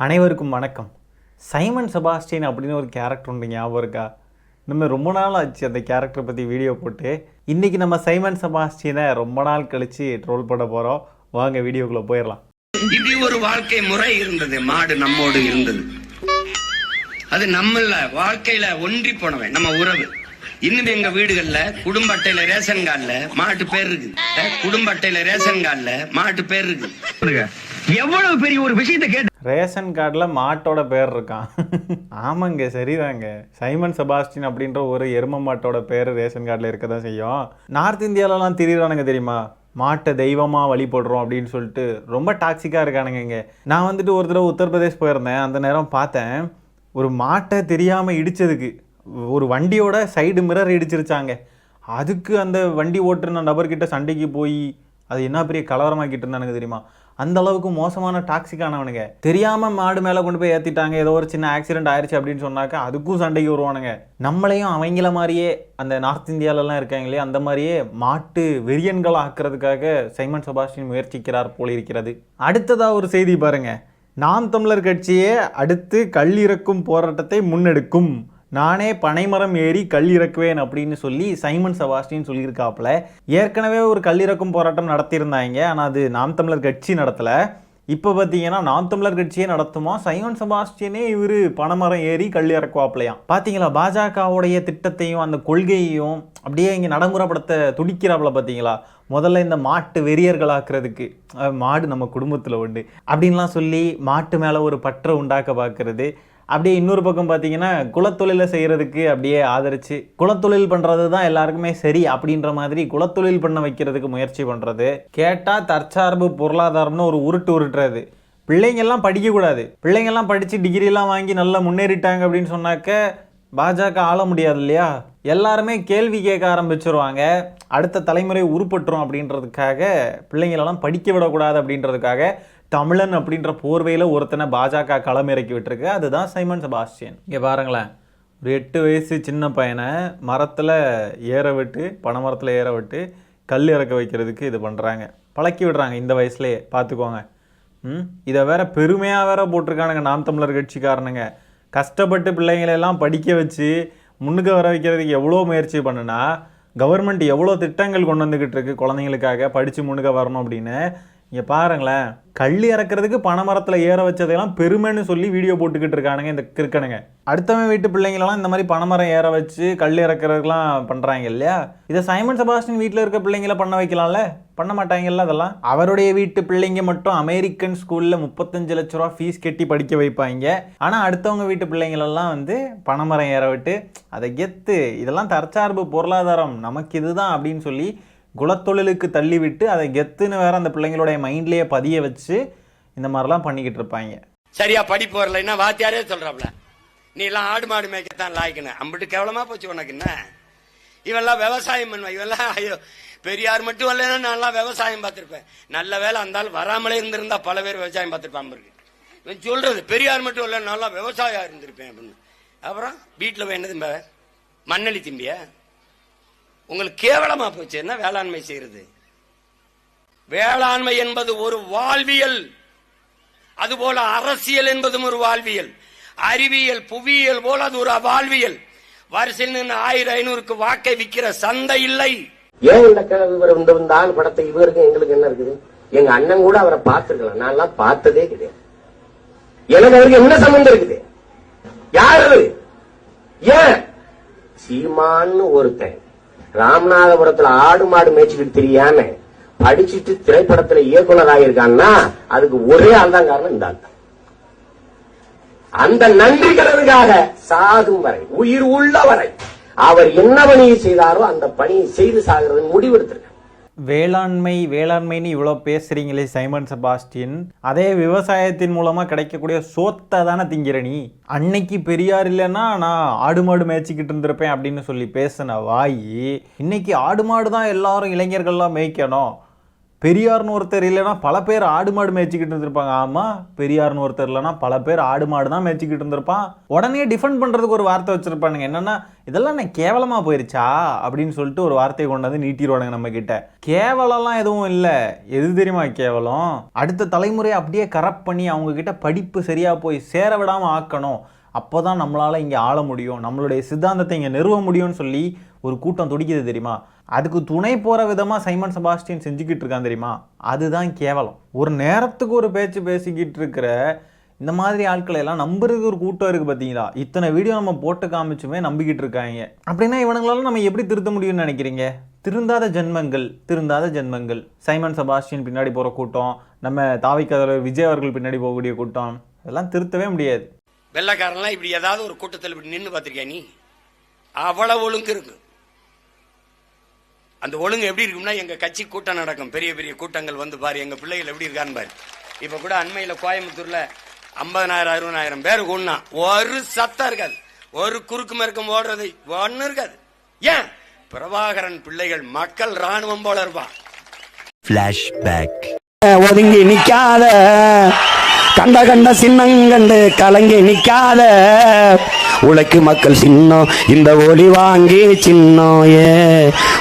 அனைவருக்கும் வணக்கம். சைமன் செபாஸ்டியன் அப்படின்னு ஒரு கேரக்டர் உண்டு, ஞாபகம் இருக்கா? நம்ம ரொம்ப நாள் ஆச்சு அந்த கேரக்டரை பற்றி வீடியோ போட்டு. இன்றைக்கி நம்ம சைமன் செபாஸ்டியனை ரொம்ப நாள் கழித்து ட்ரோல் பண்ண போகிறோம். வாங்க வீடியோக்குள்ளே போயிடலாம். இப்படி ஒரு வாழ்க்கை முறை இருந்தது, மாடு நம்மோடு இருந்தது. அது நம்மள வாழ்க்கையில ஒன்றி போனவன், நம்ம உறவு. இன்னும் எங்க வீடுகள்ல குடும்ப அட்டையில ரேஷன் கார்டுல மாட்டு பேர் இருக்கு. குடும்ப அட்டையில ரேஷன் கார்டுல மாட்டு பேர் இருக்கு. எவ்வளவு பெரிய ஒரு விஷயத்தை கேட்டு ரேஷன் கார்டில் மாட்டோட பேர் இருக்கான். ஆமாங்க, சரிதாங்க. சைமன் செபாஸ்டியன் அப்படின்ற ஒரு எரும மாட்டோட பேர் ரேஷன் கார்டில் இருக்க தான் செய்யும். நார்த் இந்தியாவிலலாம் திரியிறானுங்க தெரியுமா, மாட்டை தெய்வமாக வழிபடுறோம் அப்படின்னு சொல்லிட்டு ரொம்ப டாக்ஸிக்காக இருக்கானுங்க. இங்கே நான் வந்துட்டு ஒரு தடவை உத்தரப்பிரதேஷ் போயிருந்தேன். அந்த நேரம் பார்த்தேன், ஒரு மாட்டை தெரியாமல் இடித்ததுக்கு ஒரு வண்டியோட சைடு மிரர் இடிச்சிருச்சாங்க. அதுக்கு அந்த வண்டி ஓட்டுன நபர்கிட்ட சண்டைக்கு போய் அது என்ன பெரிய கலவரமாக்கிட்டு இருந்தானுங்க தெரியுமா. அந்த அளவுக்கு மோசமான டாக்ஸிக்கானவனுங்க. தெரியாமல் மாடு மேலே கொண்டு போய் ஏற்றிட்டாங்க, ஏதோ ஒரு சின்ன ஆக்சிடென்ட் ஆயிடுச்சு அப்படின்னு சொன்னாக்கா அதுக்கும் சண்டைக்கு வருவானுங்க. நம்மளையும் அவங்கள மாதிரியே அந்த நார்த் இந்தியாவிலலாம் இருக்காங்களே அந்த மாதிரியே மாட்டு வெறியன்கள் ஆக்குறதுக்காக சைமன் செபாஸ்டியன் முயற்சிக்கிறார் போல இருக்கிறது. அடுத்ததாக ஒரு செய்தி பாருங்க. நாம் தமிழர் கட்சியே அடுத்து கல்லிறக்கும் போராட்டத்தை முன்னெடுக்கும், நானே பனைமரம் ஏறி கல் இறக்குவேன் அப்படின்னு சொல்லி சைமன் செபாஸ்டியன் சொல்லியிருக்காப்புல. ஏற்கனவே ஒரு கல்லிறக்கும் போராட்டம் நடத்தியிருந்தாங்க, ஆனால் அது நாம் தமிழர் கட்சி நடத்தலை. இப்போ பார்த்தீங்கன்னா நாம் தமிழர் கட்சியே நடத்துமா, சைமன் செபாஸ்டியனே இவர் பனைமரம் ஏறி கல் இறக்குவாப்பிலையாம். பார்த்தீங்களா, பாஜகவுடைய திட்டத்தையும் அந்த கொள்கையையும் அப்படியே இங்கே நடைமுறைப்படுத்த துடிக்கிறாப்புல. பார்த்தீங்களா, முதல்ல இந்த மாட்டு வெறியர்களாக்குறதுக்கு, மாடு நம்ம குடும்பத்தில் உண்டு அப்படின்லாம் சொல்லி மாட்டு மேலே ஒரு பற்றை உண்டாக்க பார்க்கறது. அப்படியே இன்னொரு பக்கம் பார்த்தீங்கன்னா குலத்தொழிலை செய்கிறதுக்கு அப்படியே ஆதரிச்சு குலத்தொழில் பண்ணுறது தான் எல்லாருக்குமே சரி அப்படின்ற மாதிரி குலத்தொழில் பண்ண வைக்கிறதுக்கு முயற்சி பண்ணுறது. கேட்டால் தற்சார்பு பொருளாதாரம்னு ஒரு உருட்டுறது. பிள்ளைங்கள்லாம் படிக்கக்கூடாது, பிள்ளைங்கள்லாம் படித்து டிகிரிலாம் வாங்கி நல்லா முன்னேறிட்டாங்க அப்படின்னு சொன்னாக்க பாஜக ஆள முடியாது இல்லையா. எல்லாருமே கேள்வி கேட்க ஆரம்பிச்சிருவாங்க. அடுத்த தலைமுறை உருப்பட்டுரும் அப்படின்றதுக்காக பிள்ளைங்களெல்லாம் படிக்க விடக்கூடாது அப்படின்றதுக்காக தமிழன் அப்படின்ற போர்வையில் ஒருத்தனை பாஜக களமிறக்கி விட்டுருக்கு. அதுதான் சைமன் செபாஸ்டியன். இங்கே பாருங்களேன், ஒரு 8 வயசு சின்ன பையனை மரத்தில் ஏற விட்டு, பனை மரத்தில் ஏற விட்டு கல் இறக்க வைக்கிறதுக்கு இது பண்ணுறாங்க, பழக்கி விடுறாங்க இந்த வயசுலேயே. பார்த்துக்கோங்க. இதை வேற பெருமையாக வேற போட்டிருக்கானுங்க நாம் தமிழர் கட்சிக்காரனுங்க. கஷ்டப்பட்டு பிள்ளைங்களெல்லாம் படிக்க வச்சு முன்னுக்கு வர வைக்கிறதுக்கு எவ்வளோ முயற்சி பண்ணுனா, கவர்மெண்ட் எவ்வளோ திட்டங்கள் கொண்டு வந்துக்கிட்டு இருக்கு குழந்தைங்களுக்காக படித்து முன்னுக்க வரணும் அப்படின்னு. இங்கே பாருங்களேன், கல் இறக்குறதுக்கு பனைமரத்தில் ஏற வச்சதையெல்லாம் பெருமைன்னு சொல்லி வீடியோ போட்டுக்கிட்டு இருக்கானுங்க இந்த கிறுக்கனுங்க. அடுத்தவன் வீட்டு பிள்ளைங்களெல்லாம் இந்த மாதிரி பனைமரம் ஏற வச்சு கல் இறக்குறதுலாம் பண்ணுறாங்க இல்லையா. இதை சைமன் செபாஸ்டியன் வீட்டில் இருக்க பிள்ளைங்கள பண்ண வைக்கலாம்ல, பண்ண மாட்டாங்கல்ல. அதெல்லாம் அவருடைய வீட்டு பிள்ளைங்க மட்டும் அமெரிக்கன் ஸ்கூலில் 35 லட்ச ரூபா ஃபீஸ் கட்டி படிக்க வைப்பாங்க. ஆனால் அடுத்தவங்க வீட்டு பிள்ளைங்களெல்லாம் வந்து பனைமரம் ஏற விட்டு அதை கெத்து, இதெல்லாம் தற்சார்பு பொருளாதாரம் நமக்கு இதுதான் அப்படின்னு சொல்லி குலத்தொழிலுக்கு தள்ளிவிட்டு அதை கெத்துன்னு வேற அந்த பிள்ளைங்களுடைய மைண்ட்லேயே பதிய வச்சு இந்த மாதிரிலாம் பண்ணிக்கிட்டு இருப்பாங்க. சரியா படிப்பு வரலைன்னா வாத்தியாரே சொல்றாப்ல, நீ எல்லாம் ஆடு மாடு மேய்க்கத்தான் லாய்க்கணும். அம்பிட்டு கேவலமா போச்சு உனக்கு. என்ன இவெல்லாம் விவசாயம் பண்ணுவா, இவெல்லாம் ஐயோ பெரியார் மட்டும் வரலன்னா நான் விவசாயம் பார்த்திருப்பேன். நல்ல வேலை அந்த வராமலே இருந்திருந்தா பல பேர் விவசாயம் பார்த்திருப்பான் இருக்கு. இவன் சொல்றது பெரியார் மட்டும் வரல நல்லா விவசாயம் இருந்திருப்பேன் அப்படின்னு. அப்புறம் வீட்டுல வேண்டது மண்ணலி திம்பிய உங்களுக்கு கேவலமா போச்சு. என்ன வேளாண்மை செய்யறது? வேளாண்மை என்பது ஒரு வாழ்வியல், அதுபோல அரசியல் என்பதும் ஒரு வாழ்வியல், அறிவியல் புவியியல் போல அது ஒரு வாழ்வியல். வரிசையில் நின்று 1000-500க்கு வாக்கை விற்கிற சந்தை இல்லை. ஏன் இந்த ஆள் படத்தை இவருக்கு எங்களுக்கு என்ன இருக்குது? எங்க அண்ணன் கூட அவரை பார்த்திருக்கலாம், நான் எல்லாம் பார்த்ததே கிடையாது. எனக்கு அவருக்கு என்ன சம்பந்தம் இருக்குது? யாரு? ஏன் சீமான்னு ஒருத்தன் ராமநாதபுரத்துல ஆடு மாடு மேய்ச்சிக்கிட்டு தெரியாம படிச்சுட்டு திரைப்படத்துல இயக்குனர் ஆகியிருக்கான்னா அதுக்கு ஒரே ஆள் தான் காரணம், இந்த ஆள் தான். அந்த நன்றிகளுக்காக சாகும் வரை, உயிர் உள்ள வரை அவர் என்ன பணியை செய்தாரோ அந்த பணியை செய்து சாகிறது முடிவெடுத்திருக்க. வேளாண்மைன்னு இவ்வளோ பேசுறீங்களே சைமன் செபாஸ்டியன், அதே விவசாயத்தின் மூலமாக கிடைக்கக்கூடிய சோத்தை தானே திங்கிற நீ. அன்னைக்கு பெரியார் இல்லைன்னா நான் ஆடு மாடு மேய்ச்சிக்கிட்டு இருந்திருப்பேன் அப்படின்னு சொல்லி பேசின வாயி இன்னைக்கு ஆடு மாடு தான் எல்லாரும் இளைஞர்கள்லாம் மேய்க்கணும், பெரியார்னு ஒருத்தர் இல்லைன்னா பல பேர் ஆடு மாடு மேய்ச்சிக்கிட்டு இருந்திருப்பாங்க. ஆமாம், பெரியார்னு ஒருத்தர் இல்லைன்னா பல பேர் ஆடு மாடு தான் மேய்ச்சிக்கிட்டு இருந்திருப்பான். உடனே டிஃபெண்ட் பண்ணுறதுக்கு ஒரு வார்த்தை வச்சுருப்பானுங்க. என்னென்னா, இதெல்லாம் நான் கேவலமாக போயிருச்சா அப்படின்னு சொல்லிட்டு ஒரு வார்த்தையை கொண்டு வந்து நீட்டிடுவானுங்க நம்ம கிட்ட. கேவலம்லாம் எதுவும் இல்லை. எது தெரியுமா கேவலம்? அடுத்த தலைமுறையை அப்படியே கரப்ட் பண்ணி அவங்கக்கிட்ட படிப்பு சரியாக போய் சேர விடாமல் ஆக்கணும். அப்போ தான் நம்மளால் இங்கே ஆள முடியும், நம்மளுடைய சித்தாந்தத்தை இங்கே நிறுவ முடியும்னு சொல்லி ஒரு கூட்டம் துடிக்குது தெரியுமா? அதுக்கு துணை போகிற விதமாக சைமன் செபாஸ்டியன் செஞ்சுக்கிட்டு இருக்கான் தெரியுமா? அதுதான் கேவலம். ஒரு நேரத்துக்கு ஒரு பேச்சு பேசிக்கிட்டு இருக்கிற இந்த மாதிரி ஆட்களை எல்லாம் நம்புறதுக்கு ஒரு கூட்டம் இருக்குது பார்த்தீங்களா? இத்தனை வீடியோ நம்ம போட்டு காமிச்சுமே நம்பிக்கிட்டு இருக்காங்க. அப்படின்னா இவனுங்களால நம்ம எப்படி திருத்த முடியும்னு நினைக்கிறீங்க? திருந்தாத ஜென்மங்கள். சைமன் செபாஸ்டியன் பின்னாடி போகிற கூட்டம், நம்ம தாவிக்காத விஜய் அவர்கள் பின்னாடி போகக்கூடிய கூட்டம், அதெல்லாம் திருத்தவே முடியாது. வெள்ளக்காரன்லாம் இப்படி ஏதாவது ஒரு கூட்டத்தில் இப்படி நின்று பார்த்திருக்கியா நீ? அவ்வளவு ஒழுங்கு இருக்கு. அந்த ஒழுங்கு எப்படி இருக்கும்னா, எங்க கட்சி கூட்டம் நடக்கும், பெரிய பெரிய கூட்டங்கள் வந்து பாரு எங்க பிள்ளைகள் எப்படி இருக்கான்னு பாரு. இப்ப கூட அண்மையில கோயம்புத்தூர்ல 50,000 60,000 பேர் கூடனா ஒரு சத்தம் இருக்காது, ஒரு குறுக்கு மறுக்கம் ஓடுறது ஒண்ணு இருக்காது. ஏன்? பிரபாகரன் பிள்ளைகள் மக்கள் ராணுவம் போல இருப்பான். ஃபிளாஷ்பேக். ஒதுங்கி நிக்காத, கண்ட சின்னங்கண்டு கலங்கி நிக்காத, உழைக்கு மக்கள் சின்னம் இந்த ஒளி வாங்கி சின்னம்,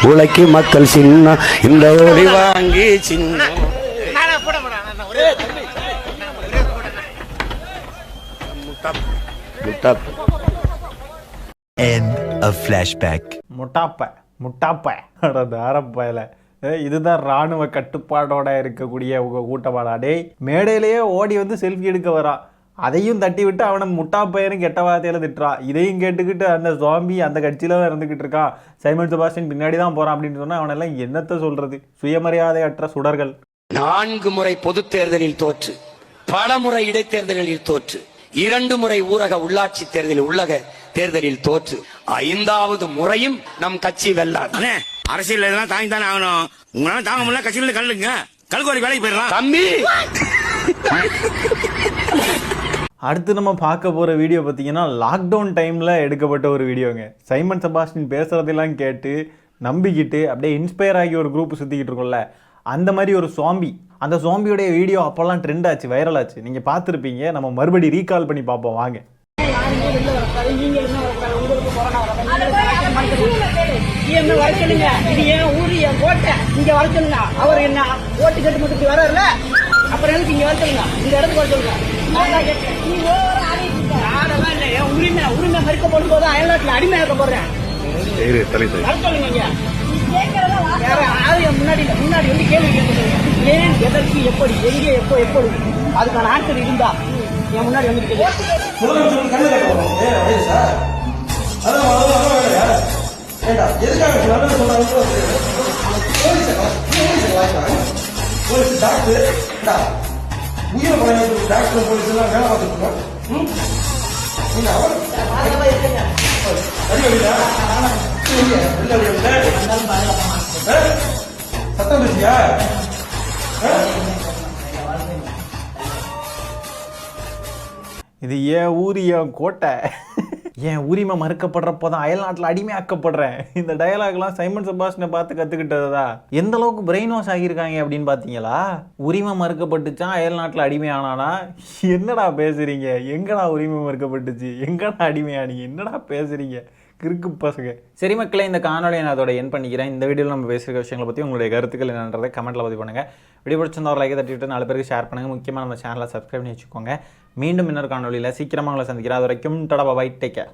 உழைக்கு மக்கள் சின்னம் இந்த ஒளி வாங்கி சின்னம். End of flashback. முட்டாப்ப தாரப்பையில இதுதான் ராணுவ கட்டுப்பாடோட இருக்கக்கூடிய உங்க கூட்டமாடா. டேய், மேடையிலேயே ஓடி வந்து செல்ஃபி எடுக்க வரா, அதையும் தட்டி விட்டு அவனை முட்டாப்பையனு கெட்ட வார்த்தையில திட்டுறான். இதையும் கேட்டுக்கிட்டு அந்த ஜாம்பி அந்த கட்சியில தான் இருந்துகிட்டு இருக்கான், சைமன் செபாஸ்டியன் பின்னாடி தான் போறான் அப்படின்னு சொன்னா அவனெல்லாம் என்னத்த சொல்றது? சுயமரியாதையற்ற சுடர்கள். 4 முறை பொது தேர்தலில் தோற்று, பல முறை இடைத்தேர்தலில் தோற்று, 2 முறை ஊரக உள்ளாட்சி தேர்தலில் உள்ளக தேர்தலில் தோற்று, 5வது முறையும் நம் கட்சி வெல்லாது. அரசியல் இதெல்லாம் தாங்கி தானே ஆகணும். உங்களால தாங்க முடியல, கட்சியில கல்லுங்க, கல்கோரி வேலைக்கு போயிடலாம் தம்பி. அடுத்து நம்ம பார்க்க போகிற வீடியோ பார்த்தீங்கன்னா லாக்டவுன் டைமில் எடுக்கப்பட்ட ஒரு வீடியோங்க. சைமன் செபாஸ்டியன் பேசுகிறதெல்லாம் கேட்டு நம்பிக்கிட்டு அப்படியே இன்ஸ்பயர் ஆகி ஒரு குரூப் சுற்றிக்கிட்டு இருக்கோம்ல, அந்த மாதிரி ஒரு சாம்பி. அந்த சாம்பியோடைய வீடியோ அப்போல்லாம் ட்ரெண்ட் ஆச்சு, வைரல் ஆச்சு, நீங்கள் பார்த்துருப்பீங்க. நம்ம மறுபடி ரீகால் பண்ணி பார்ப்போம் வாங்க. என்ன வரைக்கணுங்க, இது ஏன் ஊரு என் கோட்டை, இங்க வரைக்கணுங்க. அவர் என்ன ஓட்டு கட்டு மட்டும் வர்றாருல, அப்புறம் எனக்கு இங்க வரைக்கணுங்க, இந்த இடத்துக்கு வரைக்கணுங்க. அதெல்லாம் இல்ல, என் உரிமை மறுக்கப்படும் போது அயல்நாட்டுல அடிமையாக்க போடுறேன். வரைக்கணுங்க. முன்னாடி வந்து கேள்வி கேட்கணும், ஏன், எதற்கு, எப்படி, எங்கே, எப்படி, அதுக்கான ஆன்சர் இருந்தா என் முன்னாடி வந்து இது ஏன் ஊர் என் கோட்டை, என் உரிமை மறுக்கப்படுறப்போ தான் அயல்நாட்டில் அடிமையாக்கப்படுறேன். இந்த டயலாக்லாம் சைமன் செபாஸ்டியனை பார்த்து கற்றுக்கிட்டதா? எந்த அளவுக்கு பிரெயின் வாஷ் ஆகியிருக்காங்க அப்படின்னு பார்த்தீங்களா? உரிமை மறுக்கப்பட்டுச்சான், அயல்நாட்டில் அடிமையானானா? என்னடா பேசுறீங்க? எங்கடா உரிமை மறுக்கப்பட்டுச்சு, எங்கடா அடிமையானீங்க, என்னடா பேசுறீங்க கிறுக்கு பசங்க? சரி மக்களே, இந்த காணொலியை நான் அதோட என் பண்ணிக்கிறேன். இந்த வீடியோவில் நம்ம பேசுகிற விஷயங்களை பற்றி உங்களுடைய கருத்துக்கள் என்னன்றதை கமெண்ட்டில் பதிவு பண்ணுங்கள். வீடியோ பிடிச்சிருந்தா ஒரு லைக்கை தட்டிவிட்டு 4 பேருக்கு ஷேர் பண்ணுங்கள். முக்கியமாக நம்ம சேனலை சப்ஸ்கிரைப் பண்ணி வச்சுக்கோங்க. மீண்டும் இன்னொரு காணொலியில் சீக்கிரமாக உங்களை சந்திக்கிறேன். அது வரைக்கும் டடா பாய், டேக் கேர்.